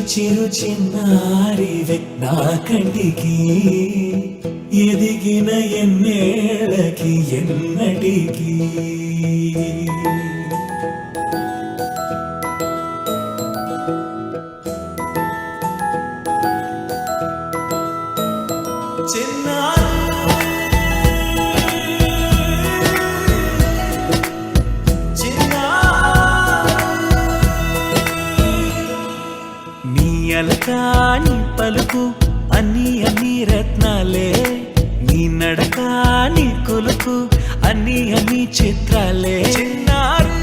చిరు చిన్నారివే నా కంటికి ఎదిగిన ఎన్నేళ్ళకి ఎన్నటికి అలకాని పలుకు అన్ని అన్ని రత్నాలే నీ నడకాని కొలుకు అన్ని అన్ని చిత్రాలే చిన్నారు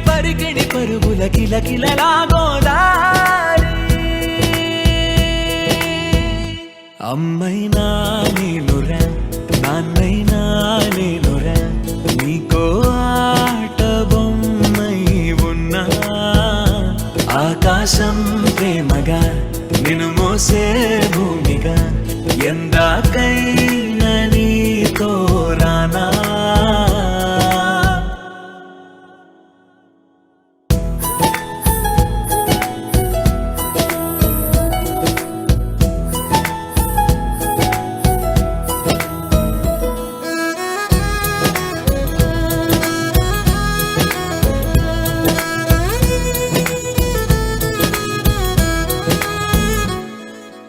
పరిగణి పరుగుల కిలకిలలాగోదారి అమ్మైనా నేనురా నాన్నైనా నేనురా నీకో ఆట బొమ్మై ఉన్నా ఆకాశం ప్రేమగా నిన్ను మోసే భూమిగా ఎందాకైనా నీతో రానా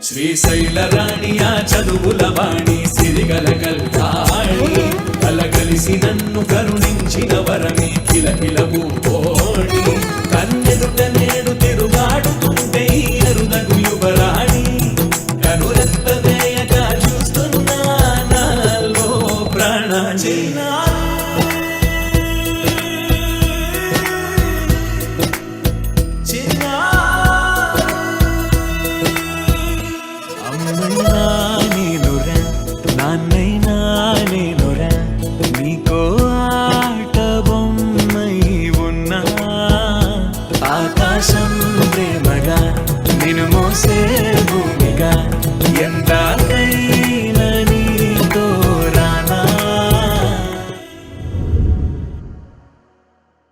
శ్రీశైల రాణి ఆ చదువుల వాణి సిరిగల కల్కాణి కలగలిసి నన్ను కరుణించిన వరమే కిలకిలవు కోడి కన్నెదుట నేడు తిరుగాడుతుంటే అరుదగు యువరాణి కనురెత్తవేయగా చూస్తున్నా నాలో ప్రాణ చిన్నా నాన్నైనా నేనురా నీకో ఆట బొమ్మై ఉన్నా ఆకాశం ప్రేమగా నిన్ను మోసే